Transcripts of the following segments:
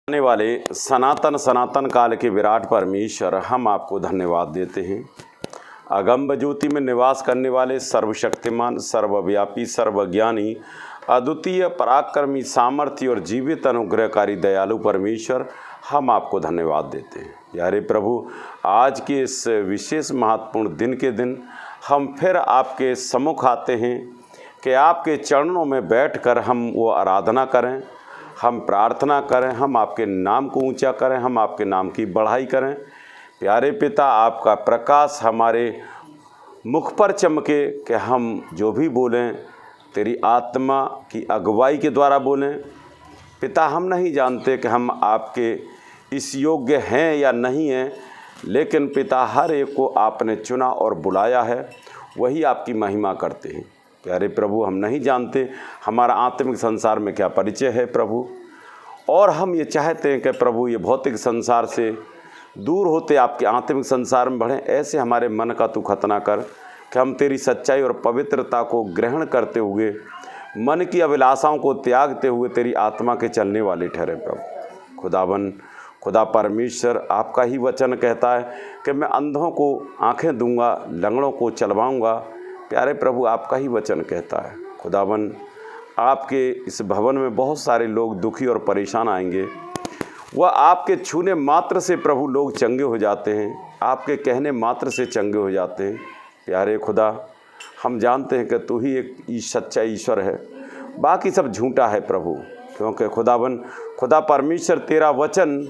आने वाले सनातन काल के विराट परमेश्वर, हम आपको धन्यवाद देते हैं। अगम ज्योति में निवास करने वाले सर्वशक्तिमान, सर्वव्यापी, सर्वज्ञानी, अद्वितीय, पराक्रमी, सामर्थ्य और जीवित अनुग्रहकारी दयालु परमेश्वर, हम आपको धन्यवाद देते हैं। यारे प्रभु, आज के इस विशेष महत्वपूर्ण दिन के दिन हम फिर आपके सम्मुख आते हैं कि आपके चरणों में बैठकर हम वो आराधना करें, हम प्रार्थना करें, हम आपके नाम को ऊंचा करें, हम आपके नाम की बढ़ाई करें। प्यारे पिता, आपका प्रकाश हमारे मुख पर चमके कि हम जो भी बोलें तेरी आत्मा की अगुवाई के द्वारा बोलें। पिता, हम नहीं जानते कि हम आपके इस योग्य हैं या नहीं हैं, लेकिन पिता, हर एक को आपने चुना और बुलाया है, वही आपकी महिमा करते हैं। प्यारे प्रभु, हम नहीं जानते हमारा आत्मिक संसार में क्या परिचय है प्रभु, और हम ये चाहते हैं कि प्रभु ये भौतिक संसार से दूर होते आपके आत्मिक संसार में बढ़ें। ऐसे हमारे मन का तू खतना कर कि हम तेरी सच्चाई और पवित्रता को ग्रहण करते हुए, मन की अभिलाषाओं को त्यागते हुए तेरी आत्मा के चलने वाले ठहरे प्रभु। खुदावन, खुदा परमेश्वर, आपका ही वचन कहता है कि मैं अंधों को आंखें दूंगा, लंगड़ों को चलवाऊंगा। प्यारे प्रभु, आपका ही वचन कहता है। खुदावन, आपके इस भवन में बहुत सारे लोग दुखी और परेशान आएंगे, वह आपके छूने मात्र से प्रभु लोग चंगे हो जाते हैं, आपके कहने मात्र से चंगे हो जाते हैं। प्यारे खुदा, हम जानते हैं कि तू ही एक सच्चा ईश्वर है, बाकी सब झूठा है प्रभु। क्योंकि खुदावन, खुदा परमेश्वर, तेरा वचन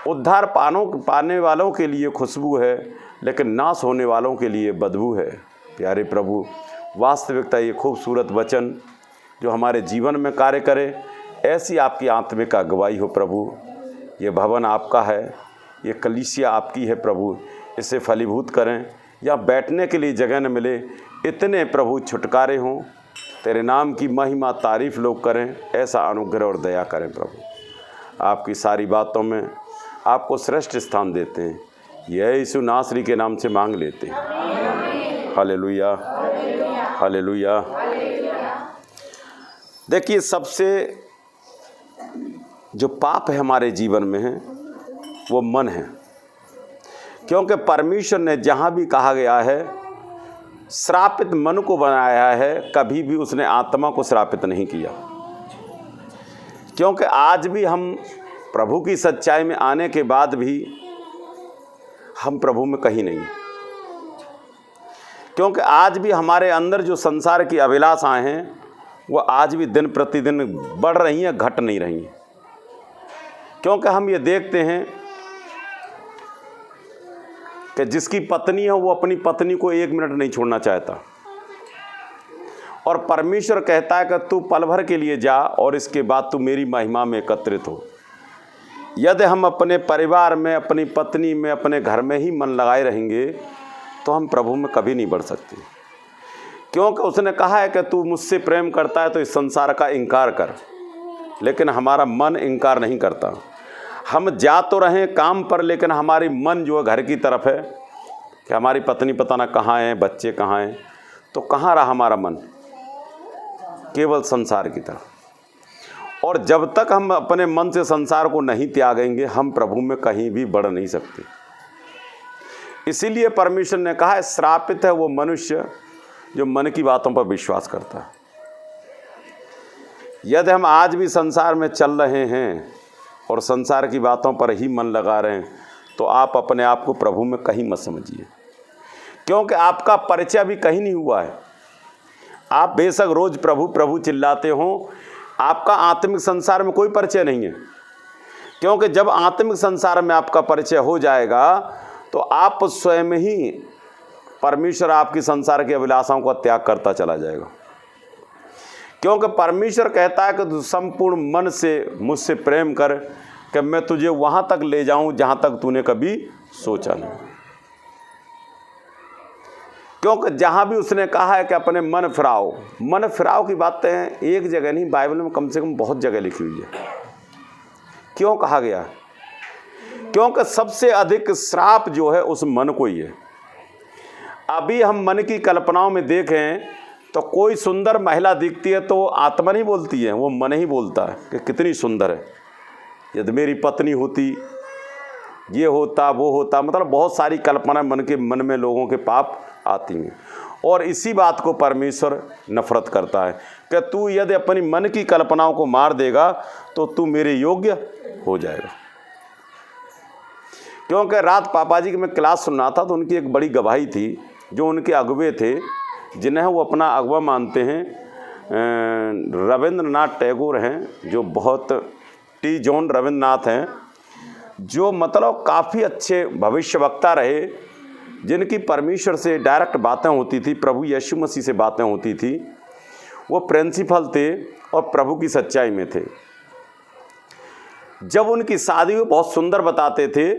उद्धार पाने वालों के लिए खुशबू है, लेकिन नाश होने वालों के लिए बदबू है। प्यारे प्रभु, वास्तविकता ये खूबसूरत वचन जो हमारे जीवन में कार्य करे, ऐसी आपकी आत्मिक अगुवाई हो प्रभु। ये भवन आपका है, ये कलीसिया आपकी है प्रभु, इसे फलीभूत करें। या बैठने के लिए जगह न मिले, इतने प्रभु छुटकारे हों, तेरे नाम की महिमा तारीफ़ लोग करें, ऐसा अनुग्रह और दया करें प्रभु। आपकी सारी बातों में आपको श्रेष्ठ स्थान देते हैं। यह यीशु नासरी के नाम से मांग लेते हैं। Hallelujah, hallelujah. देखिए, सबसे जो पाप है हमारे जीवन में है वो मन है, क्योंकि परमेश्वर ने जहाँ भी कहा गया है श्रापित मन को बनाया है, कभी भी उसने आत्मा को श्रापित नहीं किया। क्योंकि आज भी हम प्रभु की सच्चाई में आने के बाद भी हम प्रभु में कहीं नहीं, क्योंकि आज भी हमारे अंदर जो संसार की अभिलाषाएं हैं वो आज भी दिन प्रतिदिन बढ़ रही हैं, घट नहीं रही हैं। क्योंकि हम ये देखते हैं कि जिसकी पत्नी है वो अपनी पत्नी को एक मिनट नहीं छोड़ना चाहता, और परमेश्वर कहता है कि तू पल भर के लिए जा और इसके बाद तू मेरी महिमा में एकत्रित हो। यदि हम अपने परिवार में, अपनी पत्नी में, अपने घर में ही मन लगाए रहेंगे तो हम प्रभु में कभी नहीं बढ़ सकते। क्योंकि उसने कहा है कि तू मुझसे प्रेम करता है तो इस संसार का इनकार कर, लेकिन हमारा मन इनकार नहीं करता। हम जा तो रहें काम पर, लेकिन हमारी मन जो है घर की तरफ है कि हमारी पत्नी पता ना कहाँ है, बच्चे कहाँ हैं, तो कहाँ रहा हमारा मन? केवल संसार की तरफ। और जब तक हम अपने मन से संसार को नहीं त्यागेंगे, हम प्रभु में कहीं भी बढ़ नहीं सकते। इसीलिए परमेश्वर ने कहा है, श्रापित है वो मनुष्य जो मन की बातों पर विश्वास करता है। यदि हम आज भी संसार में चल रहे हैं और संसार की बातों पर ही मन लगा रहे हैं, तो आप अपने आप को प्रभु में कहीं मत समझिए, क्योंकि आपका परिचय भी कहीं नहीं हुआ है। आप बेशक रोज प्रभु प्रभु चिल्लाते हो, आपका आत्मिक संसार में कोई परिचय नहीं है। क्योंकि जब आत्मिक संसार में आपका परिचय हो जाएगा तो आप स्वयं ही, परमेश्वर आपकी संसार की अभिलाषाओं का त्याग करता चला जाएगा। क्योंकि परमेश्वर कहता है कि तू संपूर्ण मन से मुझसे प्रेम कर कि मैं तुझे वहाँ तक ले जाऊँ जहाँ तक तूने कभी सोचा नहीं। क्योंकि जहाँ भी उसने कहा है कि अपने मन फिराओ, मन फिराओ की बातें एक जगह नहीं, बाइबल में कम से कम बहुत जगह लिखी हुई है। क्यों कहा गया? क्योंकि सबसे अधिक श्राप जो है उस मन को ही है। अभी हम मन की कल्पनाओं में देखें तो कोई सुंदर महिला दिखती है तो आत्मा नहीं बोलती है, वो मन ही बोलता है कि कितनी सुंदर है। यदि मेरी पत्नी होती, ये होता, वो होता, मतलब बहुत सारी कल्पना मन में लोगों के पाप आती हैं। और इसी बात को परमेश्वर नफरत करता है कि तू यदि अपनी मन की कल्पनाओं को मार देगा तो तू मेरे योग्य हो जाएगा। क्योंकि रात पापा जी की मैं क्लास सुन रहा था तो उनकी एक बड़ी गवाही थी। जो उनके अगुवे थे, जिन्हें वो अपना अगवा मानते हैं, रविंद्रनाथ टैगोर हैं, जो बहुत टी जॉन रविंद्रनाथ हैं, जो मतलब काफ़ी अच्छे भविष्यवक्ता रहे, जिनकी परमेश्वर से डायरेक्ट बातें होती थी, प्रभु यीशु मसीह से बातें होती थी। वो प्रिंसिपल थे और प्रभु की सच्चाई में थे। जब उनकी शादी वो बहुत सुंदर बताते थे,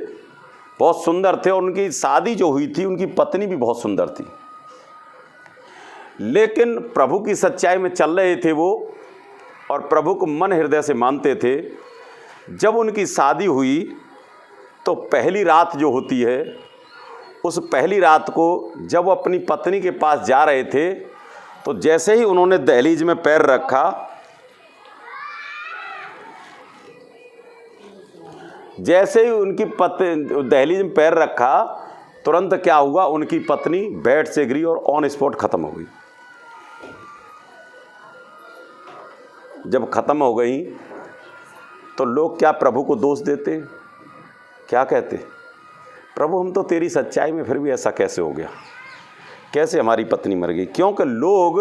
बहुत सुंदर थे, और उनकी शादी जो हुई थी उनकी पत्नी भी बहुत सुंदर थी। लेकिन प्रभु की सच्चाई में चल रहे थे वो, और प्रभु को मन हृदय से मानते थे। जब उनकी शादी हुई तो पहली रात जो होती है, उस पहली रात को जब वो अपनी पत्नी के पास जा रहे थे तो जैसे ही उन्होंने दहलीज में पैर रखा, जैसे ही उनकी दहलीज में पैर रखा, तुरंत क्या हुआ, उनकी पत्नी बेड से गिरी और ऑन स्पॉट खत्म हो गई। जब खत्म हो गई तो लोग क्या प्रभु को दोष देते, क्या कहते, प्रभु हम तो तेरी सच्चाई में, फिर भी ऐसा कैसे हो गया, कैसे हमारी पत्नी मर गई। क्योंकि लोग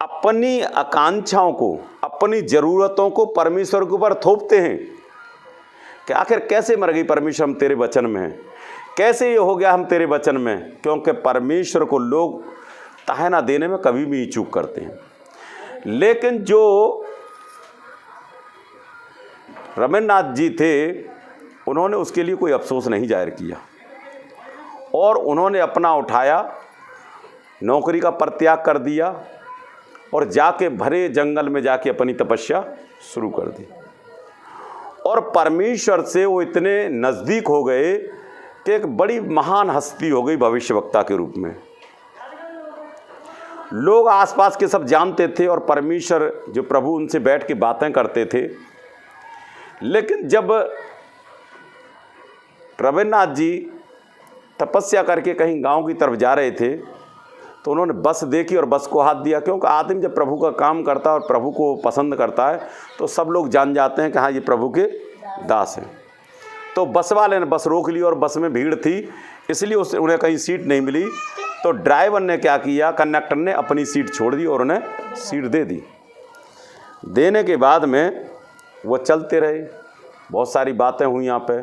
अपनी आकांक्षाओं को, अपनी ज़रूरतों को परमेश्वर के ऊपर थोपते हैं कि आखिर कैसे मर गई परमेश्वर, हम तेरे वचन में हैं, कैसे ये हो गया हम तेरे वचन में। क्योंकि परमेश्वर को लोग ताहना देने में कभी भी चूक करते हैं। लेकिन जो रविन्द्रनाथ जी थे, उन्होंने उसके लिए कोई अफसोस नहीं जाहिर किया और उन्होंने अपना उठाया, नौकरी का परित्याग कर दिया और जाके भरे जंगल में जाके अपनी तपस्या शुरू कर दी। और परमेश्वर से वो इतने नज़दीक हो गए कि एक बड़ी महान हस्ती हो गई भविष्यवक्ता के रूप में। लोग आसपास के सब जानते थे और परमेश्वर जो प्रभु उनसे बैठ के बातें करते थे। लेकिन जब रविन्द्रनाथ जी तपस्या करके कहीं गांव की तरफ जा रहे थे तो उन्होंने बस देखी और बस को हाथ दिया। क्योंकि आदमी जब प्रभु का काम करता है और प्रभु को पसंद करता है तो सब लोग जान जाते हैं कि हाँ ये प्रभु के दास हैं। तो बस वाले ने बस रोक ली और बस में भीड़ थी, इसलिए उन्हें कहीं सीट नहीं मिली। तो ड्राइवर ने क्या किया, कंडक्टर ने अपनी सीट छोड़ दी और उन्हें सीट दे दी। देने के बाद में वो चलते रहे, बहुत सारी बातें हुई यहाँ पे।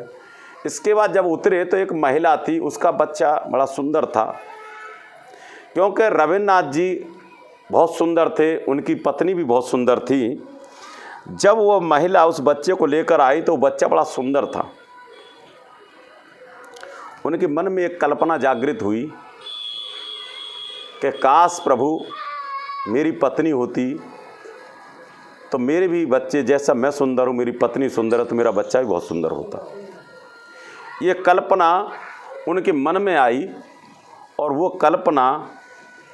इसके बाद जब उतरे तो एक महिला थी, उसका बच्चा बड़ा सुंदर था। क्योंकि रविन्द्रनाथ जी बहुत सुंदर थे, उनकी पत्नी भी बहुत सुंदर थी। जब वो महिला उस बच्चे को लेकर आई तो बच्चा बड़ा सुंदर था। उनके मन में एक कल्पना जागृत हुई कि काश प्रभु मेरी पत्नी होती तो मेरे भी बच्चे, जैसा मैं सुंदर हूँ मेरी पत्नी सुंदर है तो मेरा बच्चा भी बहुत सुंदर होता। ये कल्पना उनके मन में आई और वो कल्पना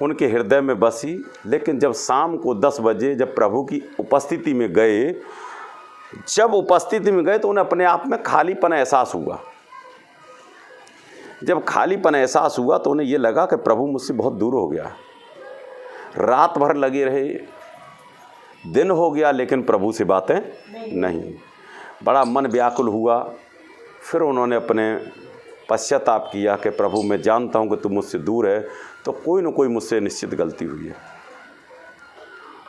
उनके हृदय में बसी। लेकिन जब शाम को 10 बजे जब प्रभु की उपस्थिति में गए, तो उन्हें अपने आप में खालीपन एहसास हुआ। जब खालीपन एहसास हुआ तो उन्हें ये लगा कि प्रभु मुझसे बहुत दूर हो गया। रात भर लगे रहे, दिन हो गया, लेकिन प्रभु से बातें नहीं। बड़ा मन व्याकुल हुआ। फिर उन्होंने अपने पश्चाताप किया कि प्रभु मैं जानता हूँ कि तू मुझसे दूर है, तो कोई न कोई मुझसे निश्चित गलती हुई है।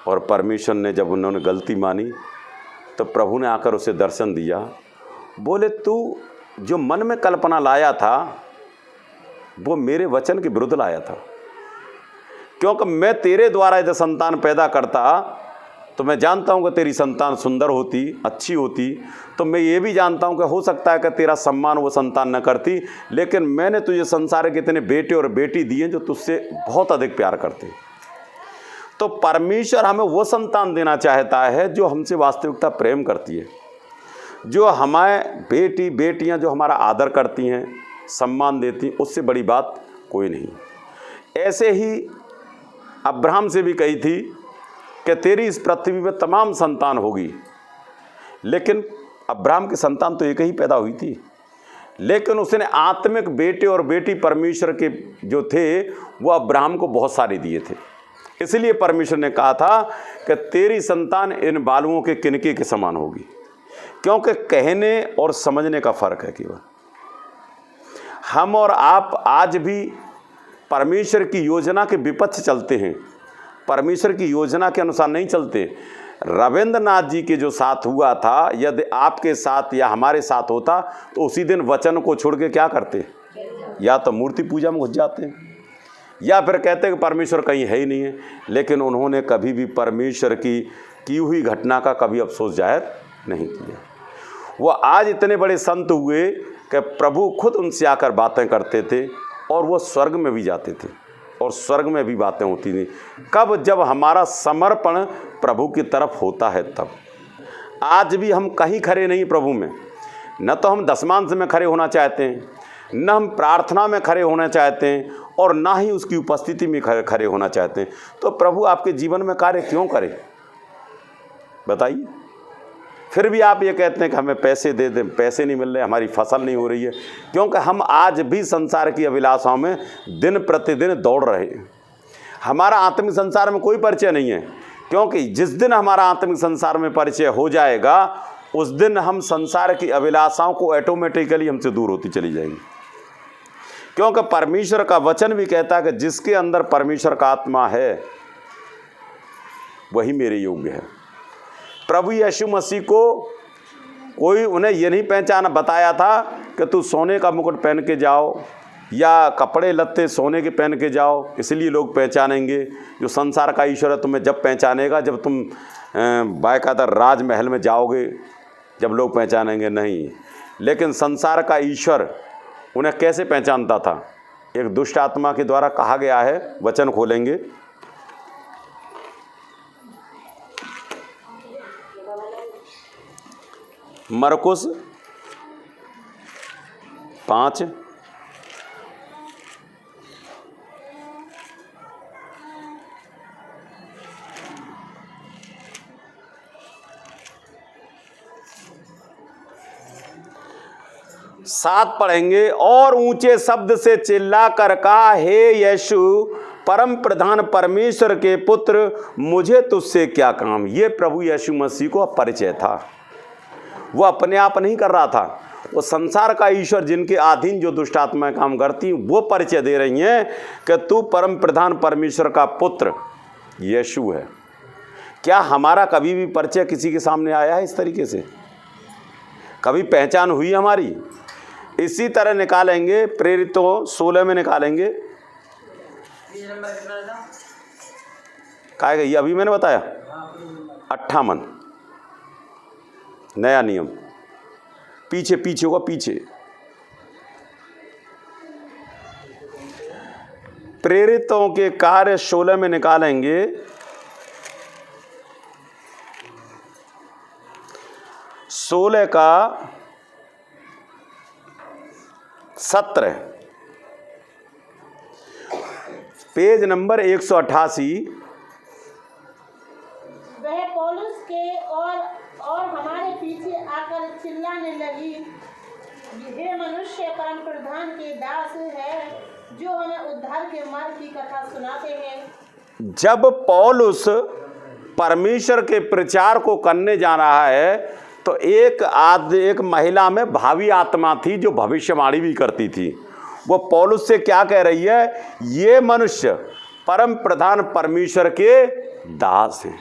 और परमेश्वर ने जब उन्होंने गलती मानी तो प्रभु ने आकर उसे दर्शन दिया। बोले तू जो मन में कल्पना लाया था वो मेरे वचन के विरुद्ध लाया था। क्योंकि मैं तेरे द्वारा यदि संतान पैदा करता तो मैं जानता हूँ कि तेरी संतान सुंदर होती, अच्छी होती, तो मैं ये भी जानता हूँ कि हो सकता है कि तेरा सम्मान वो संतान न करती। लेकिन मैंने तुझे संसार के इतने बेटे और बेटी दिए जो तुझसे बहुत अधिक प्यार करते। तो परमेश्वर हमें वो संतान देना चाहता है जो हमसे वास्तविकता प्रेम करती है, जो हमारे बेटी बेटियाँ जो हमारा आदर करती हैं, सम्मान देती हैं। उससे बड़ी बात कोई नहीं। ऐसे ही अब्राहम से भी कही थी कि तेरी इस पृथ्वी में तमाम संतान होगी, लेकिन अब्राहम की संतान तो एक ही पैदा हुई थी, लेकिन उसने आत्मिक बेटे और बेटी परमेश्वर के जो थे वो अब्राहम को बहुत सारे दिए थे। इसलिए परमेश्वर ने कहा था कि तेरी संतान इन बालुओं के किनके के समान होगी, क्योंकि कहने और समझने का फर्क है केवल। हम और आप आज भी परमेश्वर की योजना के विपक्ष चलते हैं, परमेश्वर की योजना के अनुसार नहीं चलते। रविंद्रनाथ जी के जो साथ हुआ था, यदि आपके साथ या हमारे साथ होता तो उसी दिन वचन को छोड़ के क्या करते, या तो मूर्ति पूजा में घुस जाते या फिर कहते कि परमेश्वर कहीं है ही नहीं है। लेकिन उन्होंने कभी भी परमेश्वर की हुई घटना का कभी अफसोस जाहिर नहीं किया। वो आज इतने बड़े संत हुए कि प्रभु खुद उनसे आकर बातें करते थे और वो स्वर्ग में भी जाते थे और स्वर्ग में भी बातें होती थी। कब? जब हमारा समर्पण प्रभु की तरफ होता है तब। आज भी हम कहीं खड़े नहीं प्रभु में, न तो हम दशमांश में खड़े होना चाहते हैं, न हम प्रार्थना में खड़े होना चाहते हैं, और ना ही उसकी उपस्थिति में खड़े होना चाहते हैं। तो प्रभु आपके जीवन में कार्य क्यों करे बताइए? फिर भी आप ये कहते हैं कि हमें पैसे दे दें, पैसे नहीं मिल रहे, हमारी फसल नहीं हो रही है, क्योंकि हम आज भी संसार की अभिलाषाओं में दिन प्रतिदिन दौड़ रहे हैं। हमारा आत्मिक संसार में कोई परिचय नहीं है, क्योंकि जिस दिन हमारा आत्मिक संसार में परिचय हो जाएगा उस दिन हम संसार की अभिलाषाओं को ऑटोमेटिकली हमसे दूर होती चली जाएंगी। क्योंकि परमेश्वर का वचन भी कहता है कि जिसके अंदर परमेश्वर का आत्मा है वही मेरे योग्य है। प्रभु यीशु मसीह को कोई उन्हें ये नहीं पहचाना बताया था कि तू सोने का मुकुट पहन के जाओ या कपड़े लत्ते सोने के पहन के जाओ, इसलिए लोग पहचानेंगे। जो संसार का ईश्वर है तुम्हें जब पहचानेगा जब तुम बाकायदा राजमहल में जाओगे, जब लोग पहचानेंगे नहीं। लेकिन संसार का ईश्वर उन्हें कैसे पहचानता था? एक दुष्ट आत्मा के द्वारा कहा गया है, वचन खोलेंगे। मरकुस 5 7 पढ़ेंगे। और ऊंचे शब्द से चिल्ला कर कहा, हे यीशु परम प्रधान परमेश्वर के पुत्र, मुझे तुझसे क्या काम। ये प्रभु यीशु मसीह को परिचय था। वो अपने आप नहीं कर रहा था, वो संसार का ईश्वर जिनके अधीन जो दुष्ट आत्माएं काम करती वो परिचय दे रही हैं कि तू परम प्रधान परमेश्वर का पुत्र यीशु है। क्या हमारा कभी भी परिचय किसी के सामने आया है इस तरीके से? कभी पहचान हुई हमारी? इसी तरह निकालेंगे, प्रेरितों 16 में निकालेंगे। क्या ये अभी मैंने बताया 58 नया नियम, पीछे पीछे होगा, पीछे प्रेरितों के कार्य 16 में निकालेंगे। 16 का 17 पेज नंबर 188। वह पौलुस के और हमारे पीछे आकर चिल्लाने लगी, हे मनुष्य, परम प्रधान के दास है जो हमें उद्धार के मार्ग की कथा सुनाते हैं। जब पौलुस परमेश्वर के प्रचार को करने जा रहा है तो एक महिला में भावी आत्मा थी जो भविष्यवाणी भी करती थी। वो पौलुस से क्या कह रही है? ये मनुष्य परम प्रधान परमेश्वर के दास हैं।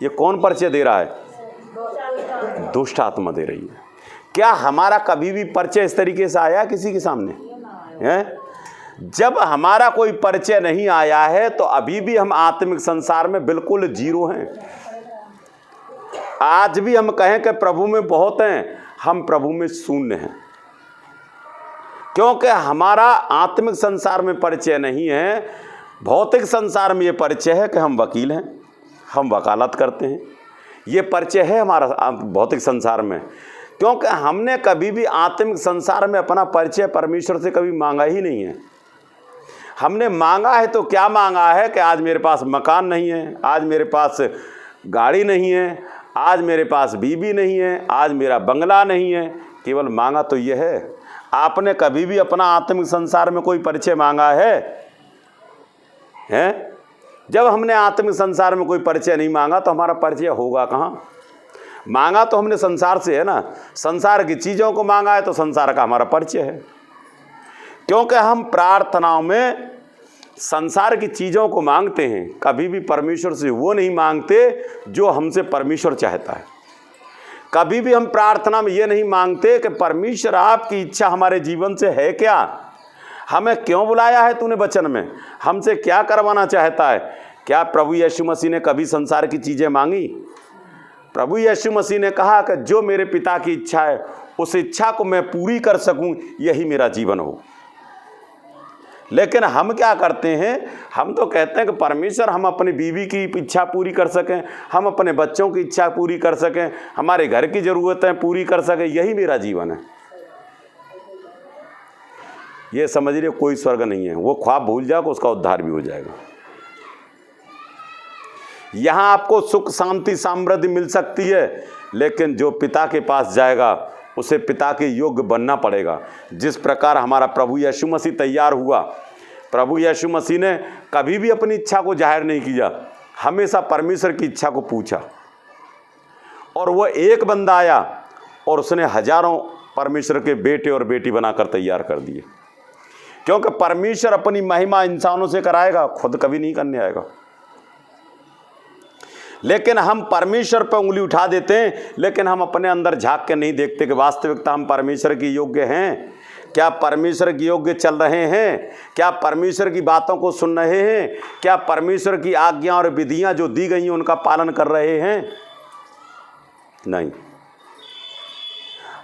ये कौन परिचय दे रहा है? दुष्ट आत्मा दे रही है। क्या हमारा कभी भी परिचय इस तरीके से आया किसी के सामने है? जब हमारा कोई परिचय नहीं आया है तो अभी भी हम आत्मिक संसार में बिल्कुल जीरो हैं। आज भी हम कहें कि प्रभु में बहुत हैं, हम प्रभु में शून्य हैं, क्योंकि हमारा आत्मिक संसार में परिचय नहीं है। भौतिक संसार में ये परिचय है कि हम वकील हैं, हम वकालत करते हैं, ये परिचय है हमारा भौतिक संसार में। क्योंकि हमने कभी भी आत्मिक संसार में अपना परिचय परमेश्वर से कभी मांगा ही नहीं है। हमने मांगा है तो क्या मांगा है कि आज मेरे पास मकान नहीं है, आज मेरे पास गाड़ी नहीं है, आज मेरे पास बीबी नहीं है, आज मेरा बंगला नहीं है, केवल मांगा तो यह है। आपने कभी भी अपना आत्मिक संसार में कोई परिचय मांगा है? हैं? जब हमने आत्मिक संसार में कोई परिचय नहीं मांगा तो हमारा परिचय होगा कहाँ? मांगा तो हमने संसार से है ना, संसार की चीज़ों को मांगा है तो संसार का हमारा परिचय है। क्योंकि हम प्रार्थनाओं में संसार की चीज़ों को मांगते हैं, कभी भी परमेश्वर से वो नहीं मांगते जो हमसे परमेश्वर चाहता है। कभी भी हम प्रार्थना में ये नहीं मांगते कि परमेश्वर आपकी इच्छा हमारे जीवन से है क्या, हमें क्यों बुलाया है तूने वचन में, हमसे क्या करवाना चाहता है। क्या प्रभु यीशु मसीह ने कभी संसार की चीज़ें मांगी? प्रभु यीशु मसीह ने कहा कि जो मेरे पिता की इच्छा है उस इच्छा को मैं पूरी कर सकूं, यही मेरा जीवन हो। लेकिन हम क्या करते हैं, हम तो कहते हैं कि परमेश्वर हम अपनी बीवी की इच्छा पूरी कर सकें, हम अपने बच्चों की इच्छा पूरी कर सकें, हमारे घर की ज़रूरतें पूरी कर सकें, यही मेरा जीवन है। ये समझ रहे कोई स्वर्ग नहीं है। वो ख्वाब भूल जाओ, उसका उद्धार भी हो जाएगा। यहाँ आपको सुख शांति समृद्धि मिल सकती है, लेकिन जो पिता के पास जाएगा उसे पिता के योग्य बनना पड़ेगा। जिस प्रकार हमारा प्रभु यीशु मसीह तैयार हुआ, प्रभु यीशु मसीह ने कभी भी अपनी इच्छा को जाहिर नहीं किया, हमेशा परमेश्वर की इच्छा को पूछा। और वो एक बंदा आया और उसने हजारों परमेश्वर के बेटे और बेटी बनाकर तैयार कर दिए। क्योंकि परमेश्वर अपनी महिमा इंसानों से कराएगा, खुद कभी नहीं करने आएगा। लेकिन हम परमेश्वर पर उंगली उठा देते हैं, लेकिन हम अपने अंदर झांक के नहीं देखते कि वास्तविकता हम परमेश्वर की योग्य हैं। क्या परमेश्वर की योग्य चल रहे हैं? क्या परमेश्वर की बातों को सुन रहे हैं? क्या परमेश्वर की आज्ञा और विधियां जो दी गई हैं उनका पालन कर रहे हैं? नहीं।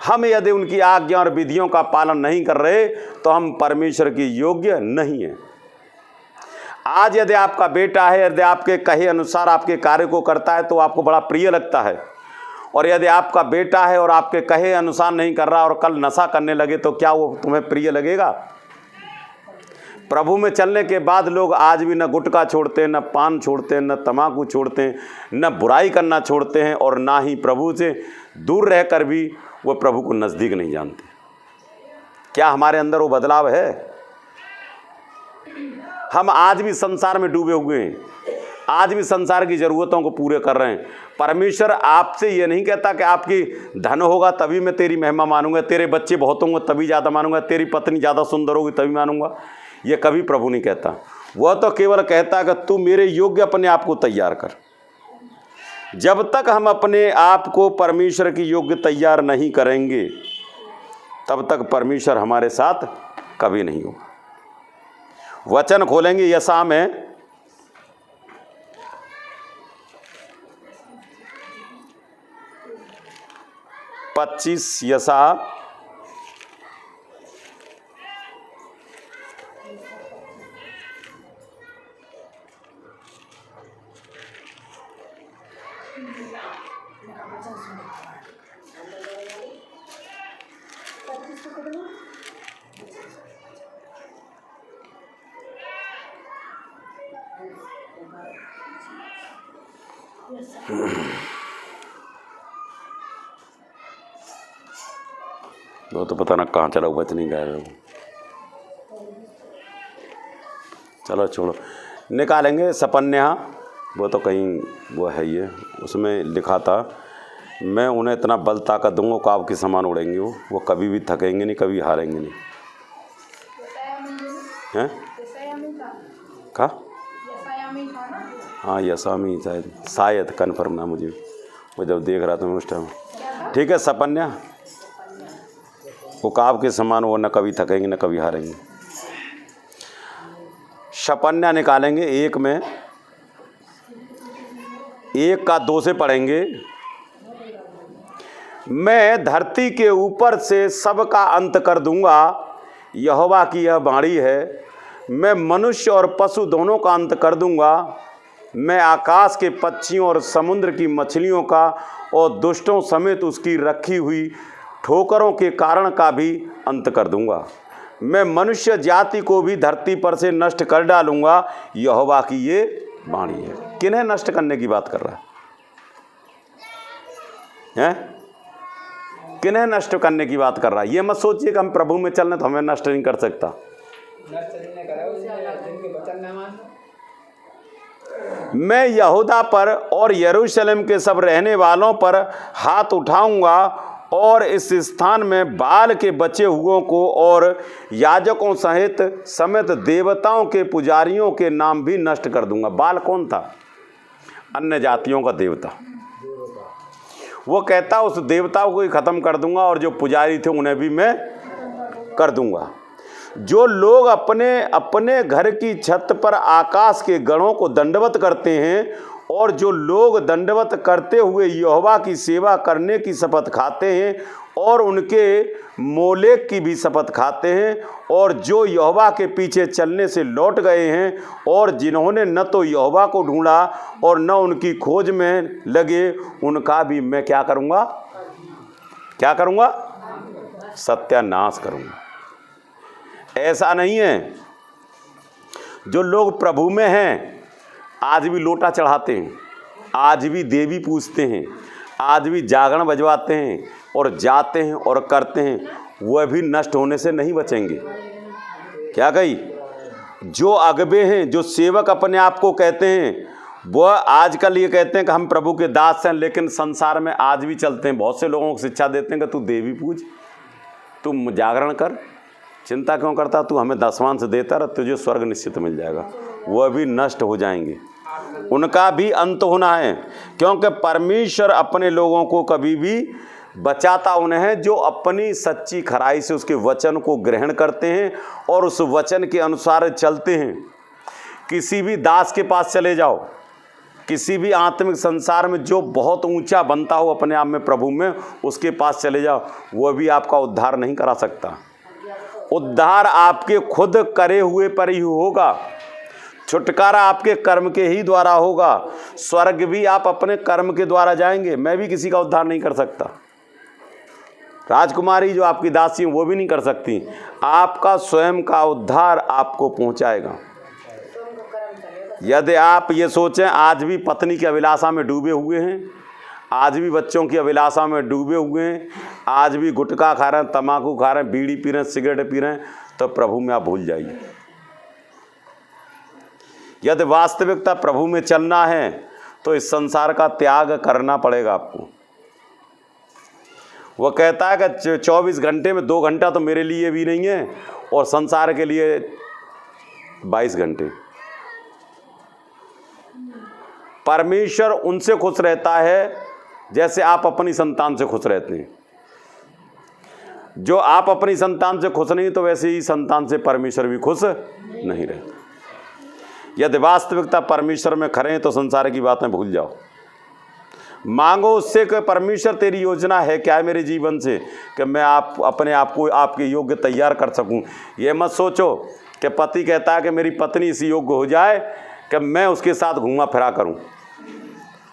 हम यदि उनकी आज्ञा और विधियों का पालन नहीं कर रहे तो हम परमेश्वर की योग्य नहीं हैं। आज यदि आपका बेटा है, यदि आपके कहे अनुसार आपके कार्य को करता है तो आपको बड़ा प्रिय लगता है। और यदि आपका बेटा है और आपके कहे अनुसार नहीं कर रहा और कल नशा करने लगे तो क्या वो तुम्हें प्रिय लगेगा? प्रभु में चलने के बाद लोग आज भी न गुटखा छोड़ते हैं, न पान छोड़ते हैं, न तम्बाकू छोड़ते हैं, न बुराई करना छोड़ते हैं, और ना ही प्रभु से दूर रहकर भी वो प्रभु को नज़दीक नहीं जानते। क्या हमारे अंदर वो बदलाव है? हम आज भी संसार में डूबे हुए हैं, आज भी संसार की ज़रूरतों को पूरे कर रहे हैं। परमेश्वर आपसे ये नहीं कहता कि आपकी धन होगा तभी मैं तेरी महिमा मानूंगा, तेरे बच्चे बहुत होंगे तभी ज़्यादा मानूंगा, तेरी पत्नी ज़्यादा सुंदर होगी तभी मानूंगा। ये कभी प्रभु नहीं कहता। वह तो केवल कहता है कि तू मेरे योग्य अपने आप को तैयार कर। जब तक हम अपने आप को परमेश्वर की योग्य तैयार नहीं करेंगे तब तक परमेश्वर हमारे साथ कभी नहीं होगा। वचन खोलेंगे यशायाह में 25 यशायाह 2 तो पता ना कहाँ चला, बच नहीं गया वो। चलो छोड़ो, निकालेंगे सपन्या, वो तो कहीं वो है ये, उसमें लिखा था मैं उन्हें इतना बल ताकत दूंगा कि आपके समान उड़ेंगे, वो कभी भी थकेंगे नहीं, कभी हारेंगे नहीं। हैं कहा? हाँ यशामी शायद कन्फर्म ना मुझे, वो जब देख रहा था मैं उस टाइम। ठीक है, सपन्या, वो काब के समान, वो न कभी थकेंगे न कभी हारेंगे। शपन्या निकालेंगे 1 में, 1 का 2 से पढ़ेंगे। मैं धरती के ऊपर से सबका अंत कर दूंगा, यहोवा की यह वाणी है। मैं मनुष्य और पशु दोनों का अंत कर दूंगा। मैं आकाश के पक्षियों और समुद्र की मछलियों का और दुष्टों समेत उसकी रखी हुई ठोकरों के कारण का भी अंत कर दूंगा। मैं मनुष्य जाति को भी धरती पर से नष्ट कर डालूंगा, यहोवा की ये वाणी है। किन्हें नष्ट करने की बात कर रहा है? हैं? किन्हें नष्ट करने की बात कर रहा है? ये मत सोचिए कि हम प्रभु में चलने तो हमें नष्ट नहीं कर सकता। मैं यहूदा पर और यरूशलेम के सब रहने वालों पर हाथ उठाऊंगा और इस स्थान में बाल के बचे हुओं को और याजकों समेत देवताओं के पुजारियों के नाम भी नष्ट कर दूंगा। बाल कौन था? अन्य जातियों का देवता। वो कहता उस देवताओं को ही खत्म कर दूंगा और जो पुजारी थे उन्हें भी मैं कर दूंगा। जो लोग अपने अपने घर की छत पर आकाश के गणों को दंडवत करते हैं और जो लोग दंडवत करते हुए यहोवा की सेवा करने की शपथ खाते हैं और उनके मोलेक की भी शपथ खाते हैं और जो यहोवा के पीछे चलने से लौट गए हैं और जिन्होंने न तो यहोवा को ढूंढा और न उनकी खोज में लगे, उनका भी मैं क्या करूँगा? क्या करूँगा? सत्यानाश करूँगा। ऐसा नहीं है। जो लोग प्रभु में हैं आज भी लोटा चढ़ाते हैं, आज भी देवी पूजते हैं, आज भी जागरण बजवाते हैं और जाते हैं और करते हैं, वह भी नष्ट होने से नहीं बचेंगे। क्या कही? जो अगबे हैं, जो सेवक अपने आप को कहते हैं, वह आजकल ये कहते हैं कि हम प्रभु के दास हैं, लेकिन संसार में आज भी चलते हैं। बहुत से लोगों को शिक्षा देते हैं कि तू देवी पूज, तू जागरण कर, चिंता क्यों करता, तू हमें दसवांश देता रह, तुझे स्वर्ग निश्चित मिल जाएगा। वह भी नष्ट हो जाएंगे, उनका भी अंत होना है, क्योंकि परमेश्वर अपने लोगों को कभी भी बचाता उन्हें है जो अपनी सच्ची खराई से उसके वचन को ग्रहण करते हैं और उस वचन के अनुसार चलते हैं। किसी भी दास के पास चले जाओ, किसी भी आत्मिक संसार में जो बहुत ऊंचा बनता हो अपने आप में प्रभु में, उसके पास चले जाओ, वह भी आपका उद्धार नहीं करा सकता। उद्धार आपके खुद करे हुए पर ही होगा, छुटकारा आपके कर्म के ही द्वारा होगा, स्वर्ग भी आप अपने कर्म के द्वारा जाएंगे। मैं भी किसी का उद्धार नहीं कर सकता, राजकुमारी जो आपकी दासी वो भी नहीं कर सकती। आपका स्वयं का उद्धार आपको पहुंचाएगा। यदि आप ये सोचें आज भी पत्नी की अभिलाषा में डूबे हुए हैं, आज भी बच्चों की अभिलाषा में डूबे हुए हैं, आज भी गुटखा खा रहे हैं, तम्बाकू खा रहे हैं, बीड़ी पी रहे हैं, सिगरेट पी रहे हैं, तो प्रभु में आप भूल जाइए। यदि वास्तविकता प्रभु में चलना है तो इस संसार का त्याग करना पड़ेगा आपको। वह कहता है कि 24 घंटे में 2 घंटा तो मेरे लिए भी नहीं है और संसार के लिए 22 घंटे। परमेश्वर उनसे खुश रहता है जैसे आप अपनी संतान से खुश रहते हैं। जो आप अपनी संतान से खुश नहीं तो वैसे ही संतान से परमेश्वर भी खुश नहीं रहता। यदि वास्तविकता परमेश्वर में खरे हैं तो संसार की बातें भूल जाओ। मांगो उससे कि परमेश्वर तेरी योजना है क्या है मेरे जीवन से कि मैं अपने आप को आपके योग्य तैयार कर सकूं। ये मत सोचो कि पति कहता है कि मेरी पत्नी इस योग्य हो जाए कि मैं उसके साथ घूमा फिरा करूं,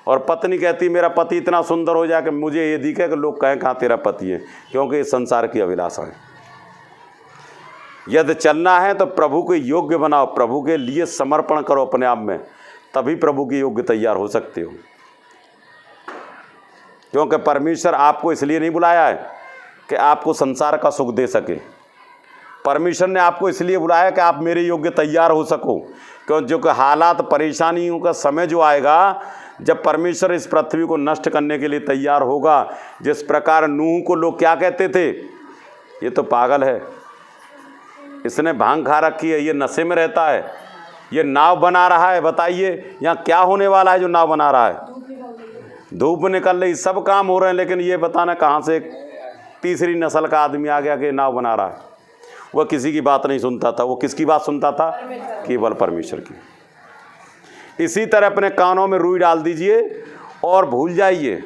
और पत्नी कहती मेरा पति इतना सुंदर हो जाए कि मुझे ये दिखे कि लोग कहें कहाँ तेरा पति है, क्योंकि इस संसार की अभिलाषा है। यदि चलना है तो प्रभु को योग्य बनाओ, प्रभु के लिए समर्पण करो अपने आप में, तभी प्रभु के योग्य तैयार हो सकते हो। क्योंकि परमेश्वर आपको इसलिए नहीं बुलाया है कि आपको संसार का सुख दे सके। परमेश्वर ने आपको इसलिए बुलाया कि आप मेरे योग्य तैयार हो सको। क्यों? जो कि हालात परेशानियों का समय जो आएगा, जब परमेश्वर इस पृथ्वी को नष्ट करने के लिए तैयार होगा, जिस प्रकार नूह को लोग क्या कहते थे, ये तो पागल है, इसने भांग खा रखी है, ये नशे में रहता है, ये नाव बना रहा है। बताइए यहाँ क्या होने वाला है जो नाव बना रहा है? धूप निकल रही, सब काम हो रहे हैं, लेकिन ये बताना कहाँ से तीसरी नस्ल का आदमी आ गया कि नाव बना रहा है। वह किसी की बात नहीं सुनता था, वो किसकी बात सुनता था? केवल परमेश्वर की। इसी तरह अपने कानों में रुई डाल दीजिए और भूल जाइए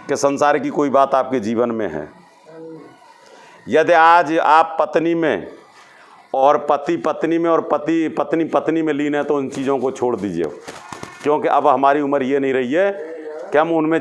कि संसार की कोई बात आपके जीवन में है। यदि आज आप पत्नी में और पति पत्नी में और पति पत्नी पत्नी में लीन है तो उन चीज़ों को छोड़ दीजिए, क्योंकि अब हमारी उम्र ये नहीं रही है कि हम उनमें